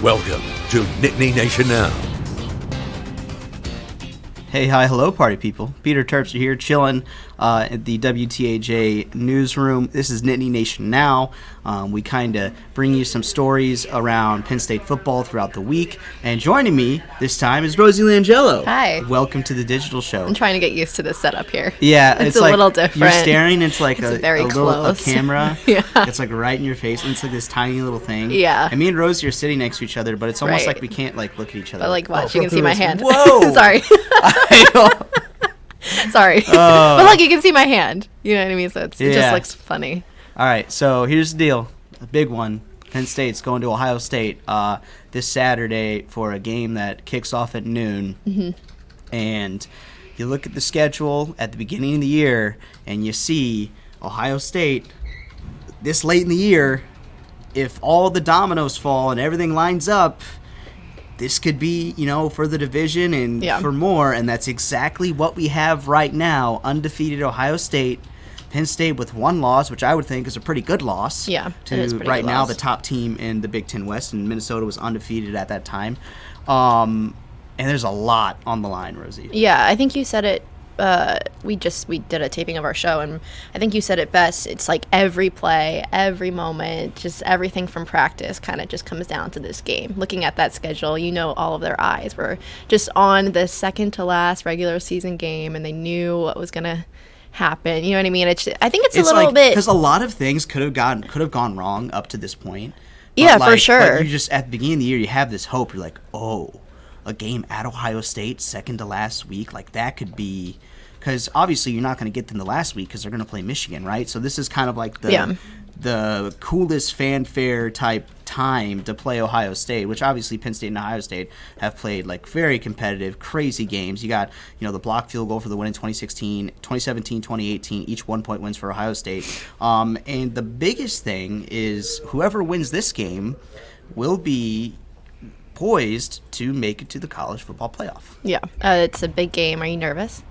Welcome to Nittany Nation Now. Hey, hi, hello, party people. Peter Terpster here, chilling at the WTAJ newsroom. This is Nittany Nation Now. We kind of bring you some stories around Penn State football throughout the week. And joining me this time is Rosie Langello. Hi. Welcome to the digital show. I'm trying to get used to this setup here. Yeah, it's a like little different. You're staring. It's like it's a camera. Yeah. It's like right in your face, and it's like this tiny little thing. Yeah. And me and Rosie are sitting next to each other, but it's almost Right. like we can't like look at each other. But like, watch, you can see my hand. Whoa! Sorry. Sorry. But look, you can see my hand. You know what I mean? So it just looks funny. All right, so here's the deal. A big one. Penn State's going to Ohio State this Saturday for a game that kicks off at noon. Mm-hmm. And you look at the schedule at the beginning of the year, and you see Ohio State this late in the year, if all the dominoes fall and everything lines up, this could be, for the division and for more, and that's exactly what we have right now. Undefeated Ohio State, Penn State with one loss, which I would think is a pretty good loss. Yeah, to it is pretty right good now loss. The top team in the Big Ten West, and Minnesota was undefeated at that time. And there's a lot on the line, Rosie. Yeah, I think you said it. We did a taping of our show, and I think you said it best. It's like every play, every moment, just everything from practice kind of just comes down to this game. Looking at that schedule, all of their eyes were just on the second to last regular season game, and they knew what was gonna happen. You know what I mean? I think it's a little bit because a lot of things could have gone wrong up to this point. Yeah, for sure. But you just at the beginning of the year, you have this hope. You're like, oh, a game at Ohio State, second to last week, like that could be, because obviously you're not going to get them the last week because they're going to play Michigan, right? So this is kind of like the coolest fanfare type time to play Ohio State, which obviously Penn State and Ohio State have played like very competitive, crazy games. You got, the block field goal for the win in 2016, 2017, 2018, each 1 point wins for Ohio State. And the biggest thing is whoever wins this game will be poised to make it to the college football playoff. Yeah, it's a big game. Are you nervous?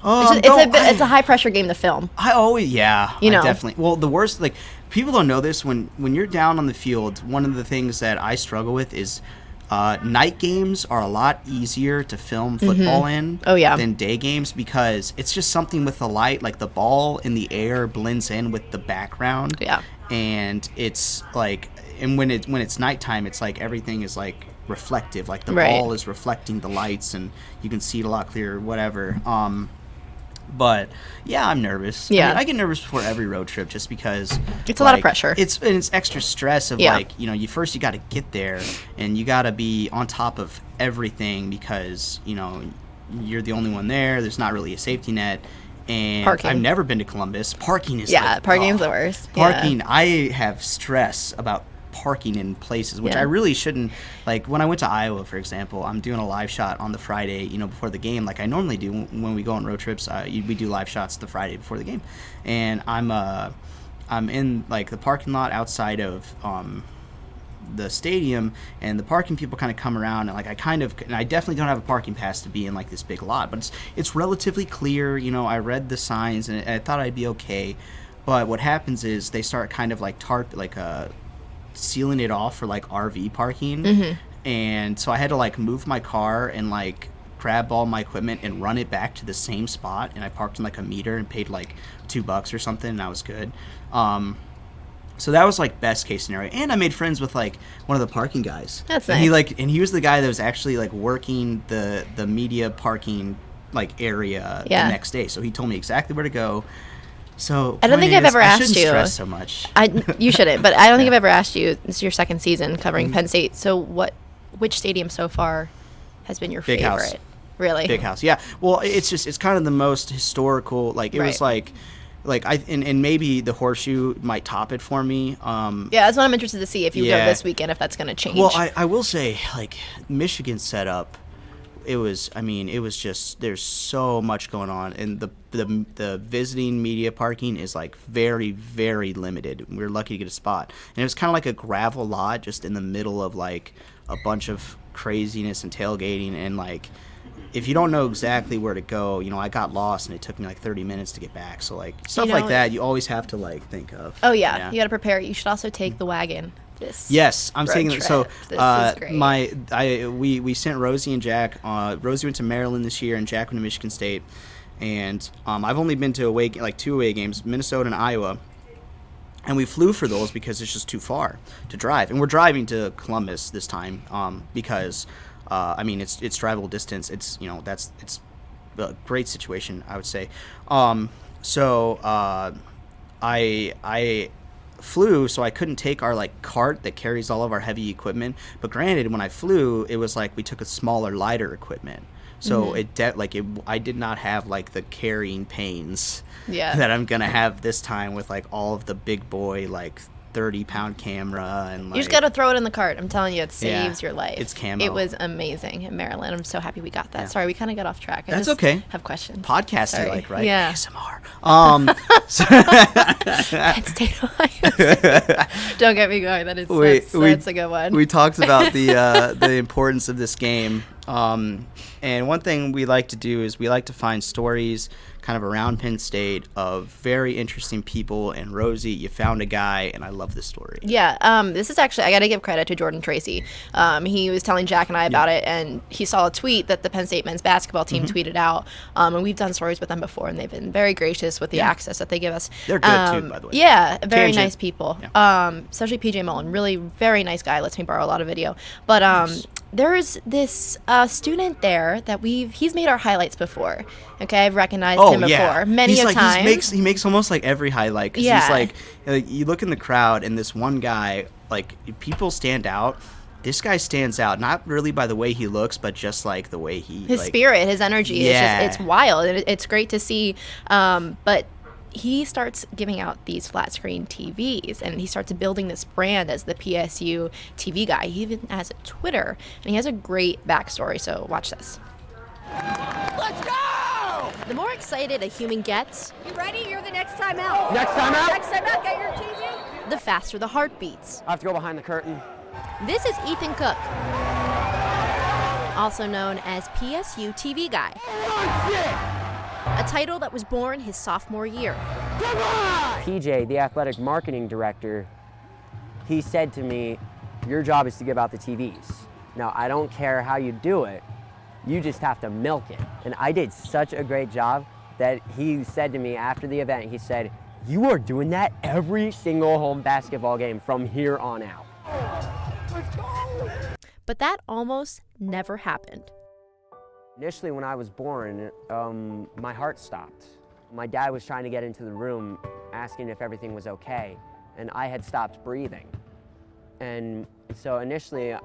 It's a high pressure game to film. I definitely. Well, the worst, like, people don't know this, when you're down on the field, one of the things that I struggle with is night games are a lot easier to film football in than day games, because it's just something with the light, like the ball in the air blends in with the background. Yeah. And it's like, and when it's nighttime, it's like everything is like reflective, like the Right. ball is reflecting the lights and you can see it a lot clearer, whatever. But yeah, I'm nervous. Yeah. I mean, I get nervous before every road trip just because It's a lot of pressure. It's extra stress of you got to get there and you got to be on top of everything because, you're the only one there. There's not really a safety net. And Parking. I've never been to Columbus. Parking is parking's the worst. Parking, I have stress about parking in places, which I really shouldn't. Like when I went to Iowa, for example, I'm doing a live shot on the Friday, before the game, like I normally do when we go on road trips. We do live shots the Friday before the game, and I'm in like the parking lot outside of the stadium, and the parking people kind of come around, and like I definitely don't have a parking pass to be in like this big lot, but it's relatively clear. I read the signs and I thought I'd be okay, but what happens is they start kind of like sealing it off for like RV parking, and so I had to like move my car and like grab all my equipment and run it back to the same spot, and I parked in like a meter and paid like $2 or something, and that was good. So that was like best case scenario, and I made friends with like one of the parking guys. That's and nice. He was the guy that was actually like working the media parking like area the next day, so he told me exactly where to go. So I don't think I've ever asked you. I shouldn't stress so much. You shouldn't, but I don't think I've ever asked you. This is your second season covering Penn State. So which stadium so far has been your Big favorite? House. Really? Big House. Yeah. Well, it's kind of the most historical. Like it was like and maybe the Horseshoe might top it for me. Yeah, that's what I'm interested to see if you go this weekend, if that's going to change. Well, I will say, like, Michigan setup, it was just, there's so much going on, and the visiting media parking is like very, very limited. We were lucky to get a spot, and it was kind of like a gravel lot just in the middle of like a bunch of craziness and tailgating, and like if you don't know exactly where to go, I got lost and it took me like 30 minutes to get back. So like stuff like that, you always have to like think of. Oh yeah. You got to prepare. You should also take the wagon. this. Yes, I'm road saying trip. so. This is great. We sent Rosie and Jack. Rosie went to Maryland this year, and Jack went to Michigan State. And I've only been to two away games, Minnesota and Iowa. And we flew for those because it's just too far to drive. And we're driving to Columbus this time because, it's drivable distance. It's a great situation, I would say. I flew, so I couldn't take our cart that carries all of our heavy equipment. But granted, when I flew, it was like we took a smaller, lighter equipment. So I did not have the carrying pains that I'm gonna have this time with all of the big boy 30-pound camera and you just gotta throw it in the cart. I'm telling you, it saves your life. It's camo. It was amazing in Maryland. I'm so happy we got that. Yeah. Sorry, we kind of got off track. That's okay. Have questions. Podcasting, right? Yeah. ASMR. It's Ohio. Don't get me going. That's a good one. We talked about the importance of this game. And one thing we like to do is we like to find stories kind of around Penn State of very interesting people. And Rosie, you found a guy, and I love this story. Yeah, this is actually, I got to give credit to Jordan Tracy. He was telling Jack and I about it, and he saw a tweet that the Penn State men's basketball team tweeted out. And we've done stories with them before, and they've been very gracious with the access that they give us. They're good, too, by the way. Yeah, very nice people. Yeah. Especially PJ Mullen, really very nice guy, lets me borrow a lot of video. But nice. There's this student there that he's made our highlights before. Okay, I've recognized him before many times. He makes almost every highlight. Cause he's you look in the crowd and this one guy, people stand out. This guy stands out not really by the way he looks, but just the way his spirit, his energy. Yeah. It's wild. It's great to see. But he starts giving out these flat screen TVs, and he starts building this brand as the PSU TV guy. He even has a Twitter, and he has a great backstory, so watch this. Let's go! The more excited a human gets, You ready? You're the next time out. Next time out? Next time out, get your TV. the faster the heart beats. I have to go behind the curtain. This is Ethan Cook, also known as PSU TV guy. A title that was born his sophomore year. PJ, the athletic marketing director, he said to me, your job is to give out the TVs. Now, I don't care how you do it, you just have to milk it. And I did such a great job that he said to me after the event, he said, you are doing that every single home basketball game from here on out. But that almost never happened. Initially, when I was born, my heart stopped. My dad was trying to get into the room, asking if everything was okay, and I had stopped breathing. And so initially,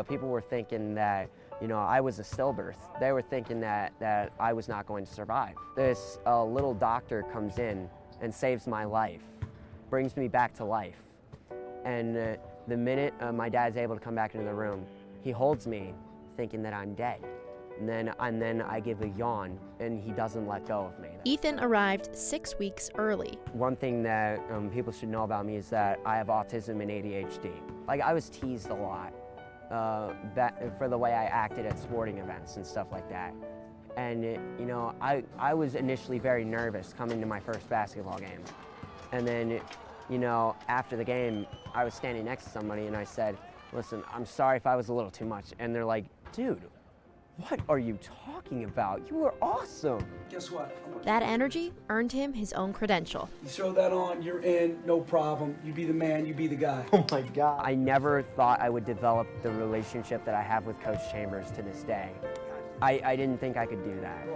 people were thinking that, I was a stillbirth. They were thinking that I was not going to survive. This little doctor comes in and saves my life, brings me back to life. And the minute my dad's able to come back into the room, he holds me, thinking that I'm dead. And then I give a yawn, and he doesn't let go of me. Ethan arrived 6 weeks early. One thing that people should know about me is that I have autism and ADHD. I was teased a lot for the way I acted at sporting events and stuff like that. And I was initially very nervous coming to my first basketball game. And then, after the game, I was standing next to somebody and I said, listen, I'm sorry if I was a little too much. And they're like, dude, what are you talking about? You were awesome. Guess what? That energy earned him his own credential. You throw that on, you're in, no problem. You be the man, you be the guy. Oh my God. I never thought I would develop the relationship that I have with Coach Chambers to this day. I didn't think I could do that.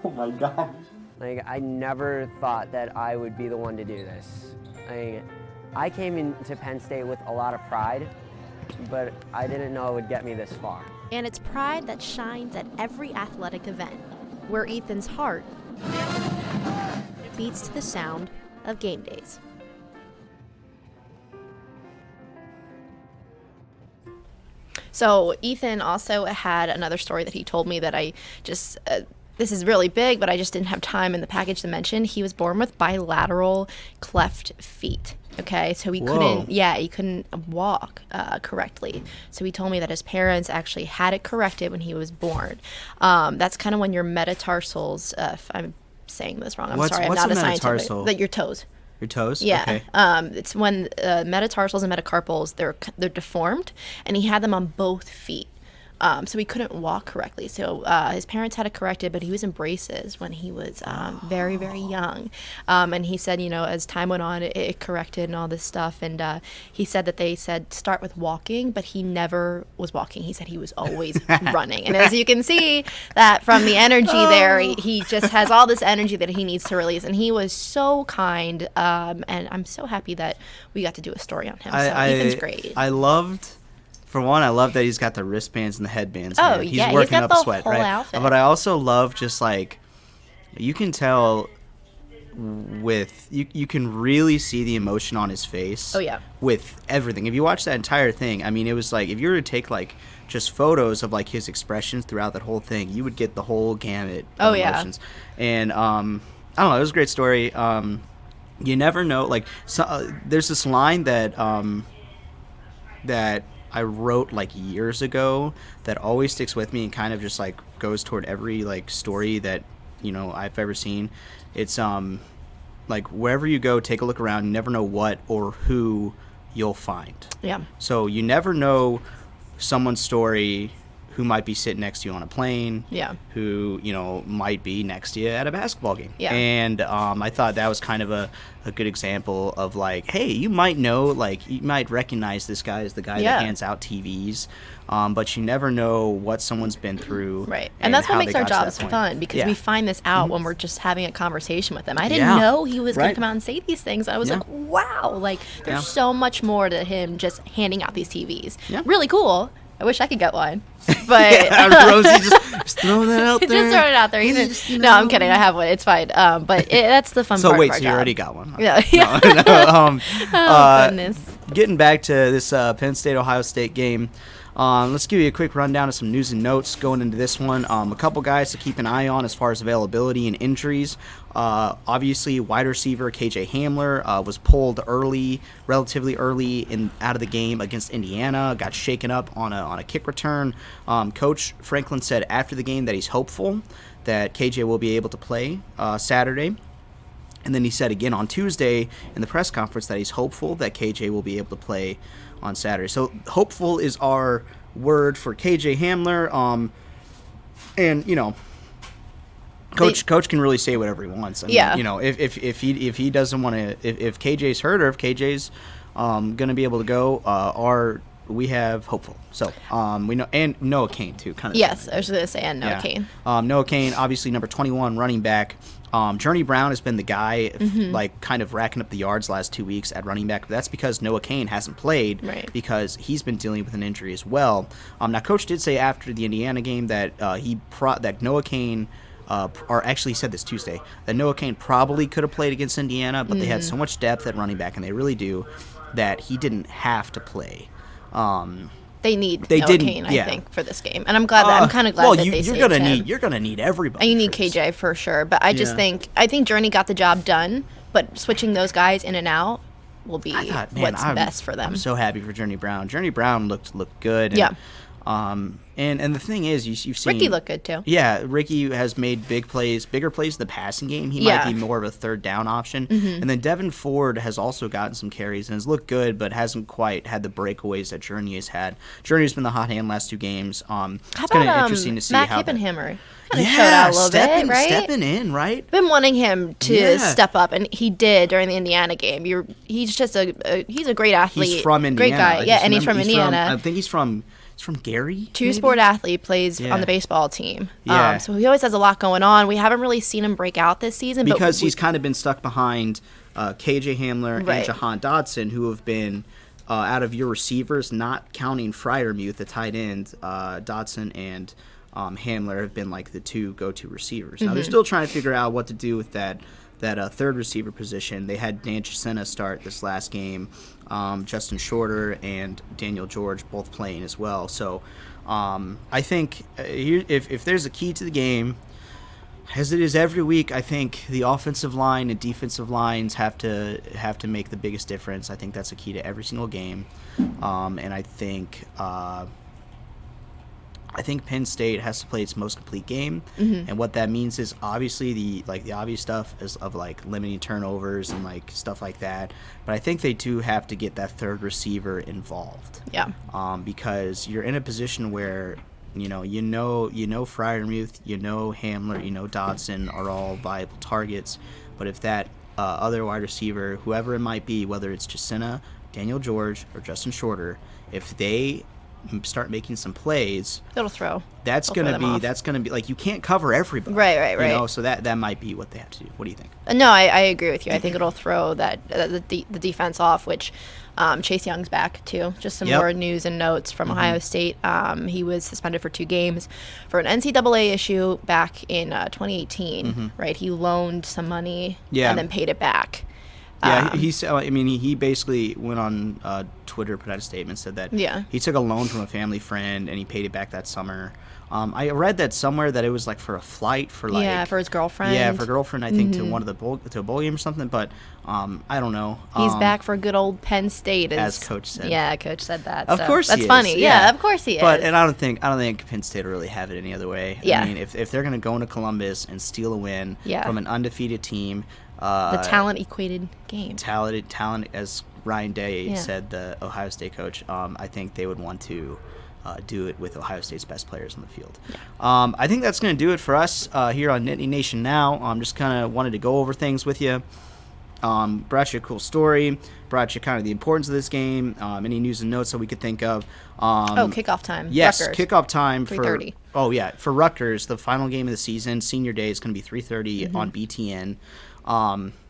Oh my God. I never thought that I would be the one to do this. I came into Penn State with a lot of pride, but I didn't know it would get me this far. And it's pride that shines at every athletic event, where Ethan's heart beats to the sound of game days. So Ethan also had another story that he told me that I just, this is really big, but I just didn't have time in the package to mention. He was born with bilateral cleft feet. Okay, so he couldn't walk correctly. So he told me that his parents actually had it corrected when he was born. That's kind of when your metatarsals, if I'm saying this wrong, I'm sorry, I'm not a scientist, that your toes. Your toes? Yeah. Okay. It's when metatarsals and metacarpals, they're deformed, and he had them on both feet. So he couldn't walk correctly. So his parents had to correct it, but he was in braces when he was very, very young. And he said, as time went on, it corrected and all this stuff. And he said that they said start with walking, but he never was walking. He said he was always running. And as you can see, that from the energy there, he just has all this energy that he needs to release. And he was so kind. And I'm so happy that we got to do a story on him. So Ethan's great. For one, I love that he's got the wristbands and the headbands. Oh, He's yeah, he's working got up the a sweat, whole right? outfit. But I also love just like you can tell with you can really see the emotion on his face. Oh, yeah. With everything. If you watch that entire thing, I mean, it was like if you were to take like just photos of like his expressions throughout that whole thing, you would get the whole gamut of emotions. And I don't know, it was a great story. You never know, like there's this line that that I wrote like years ago that always sticks with me and kind of just like goes toward every like story that I've ever seen. It's like wherever you go, take a look around. You never know what or who you'll find. Yeah. So you never know someone's story who might be sitting next to you on a plane. Yeah. Who might be next to you at a basketball game. Yeah. And I thought that was kind of a good example of like, hey, you might know, like you might recognize this guy as the guy that hands out TVs, but you never know what someone's been through. Right. And that's what makes our jobs fun, because we find this out when we're just having a conversation with him. I didn't know he was going to come out and say these things. I was like, wow, like there's so much more to him just handing out these TVs. Yeah. Really cool. I wish I could get one. But Rosie just throwing that out there. Just throwing it out there. No, I'm kidding. I have one. It's fine. But that's the fun part of our job. You already got one. Yeah. Goodness. Getting back to this Penn State-Ohio State game, let's give you a quick rundown of some news and notes going into this one. A couple guys to keep an eye on as far as availability and injuries. Obviously, wide receiver KJ Hamler was pulled relatively early out of the game against Indiana. Got shaken up on a kick return. Coach Franklin said after the game that he's hopeful that KJ will be able to play Saturday. And then he said again on Tuesday in the press conference that he's hopeful that KJ will be able to play on Saturday. So hopeful is our word for KJ Hamler. And Coach can really say whatever he wants. I mean, if he doesn't want to, if KJ's hurt or if KJ's going to be able to go, we have hopeful. So we know, and Noah Cain too. Yes, I was going to say, and Noah Cain. Noah Cain, obviously number 21 running back. Journey Brown has been the guy, like kind of racking up the yards last 2 weeks at running back. But that's because Noah Cain hasn't played because he's been dealing with an injury as well. Now, Coach did say after the Indiana game that that Noah Cain. Or actually he said this Tuesday, that Noah Cain probably could have played against Indiana, but they had so much depth at running back, and they really do, that he didn't have to play. They need Noah Cain, I think, for this game, and I'm glad that I'm kind of glad that they saved him. You're gonna need everybody. And you need KJ for sure, but I just think Journey got the job done, but switching those guys in and out will be what's best for them. I'm so happy for Journey Brown. Journey Brown looked good. And, and the thing is, you've seen Ricky look good too. Yeah, Ricky has made bigger plays in the passing game. He might be more of a third down option. And then Devin Ford has also gotten some carries and has looked good, but hasn't quite had the breakaways that Journey has had. Journey's been the hot hand last two games. It's kind of interesting to see Matt how Kippenhammer kind of showed out a little bit, right? Stepping in, right? Been wanting him to step up, and he did during the Indiana game. He's just he's a great athlete. He's from Indiana. Great guy, and he's from Indiana. I think he's from Gary. Two-sport athlete, plays on the baseball team. So he always has a lot going on. We haven't really seen him break out this season. Because he's kind of been stuck behind KJ Hamler and Jahan Dodson, who have been, out of your receivers, not counting Freiermuth, the tight end, Dodson and Hamler have been like the two go-to receivers. Now they're still trying to figure out what to do with that third receiver position. They had Dan Chisena start this last game. Justin Shorter and Daniel George both playing as well. So I think if there's a key to the game, as it is every week, I think the offensive line and defensive lines have to make the biggest difference. I think that's a key to every single game. And I think I think Penn State has to play its most complete game, and what that means is obviously the obvious stuff is of like limiting turnovers and like stuff like that. But I think they do have to get that third receiver involved. Yeah. Because you're in a position where you know Freiermuth, Hamler, Dodson are all viable targets, but if that other wide receiver, whoever it might be, whether it's Jacina, Daniel George, or Justin Shorter, if they start making some plays, It'll throw. that's gonna be like, you can't cover everybody, right. So that might be what they have to do. What do you think? No, I agree with you. I think it'll throw the defense off, which Chase Young's back too. Just some more news and notes from Ohio State. He was suspended for 2 games for an NCAA issue back in 2018. Right, he loaned some money and then paid it back. Yeah, he basically went on Twitter, put out a statement, said that he took a loan from a family friend and he paid it back that summer. I read that somewhere that it was like for a flight for for his girlfriend. Yeah, for a girlfriend, I think to one of the to a bowl game or something. But I don't know. He's back for good old Penn State, as Coach said. Yeah, Coach said that. Of course, that's he funny. is. Yeah, of course he is. And I don't think Penn State will really have it any other way. Yeah. I mean, if they're gonna go into Columbus and steal a win from an undefeated team. The talent equated game. Talent, as Ryan Day said, the Ohio State coach. I think they would want to do it with Ohio State's best players on the field. I think that's going to do it for us here on Nittany Nation Now. Just kind of wanted to go over things with you. Brought you a cool story. Brought you kind of the importance of this game. Any news and notes that we could think of. Kickoff time. Yes, Rutgers. kickoff time 3:30. For Rutgers, the final game of the season, senior day, is going to be 3:30 on BTN.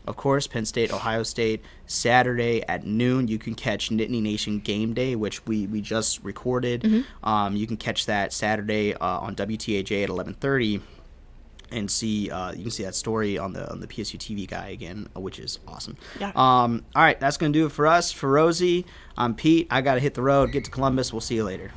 Of course, Penn State, Ohio State, Saturday at noon. You can catch Nittany Nation Game Day, which we just recorded. You can catch that Saturday on WTAJ at 11:30, and see you can see that story on the PSU TV guy again, which is awesome. Yeah. All right, that's gonna do it for us. For Rosie, I'm Pete. I gotta hit the road, get to Columbus. We'll see you later.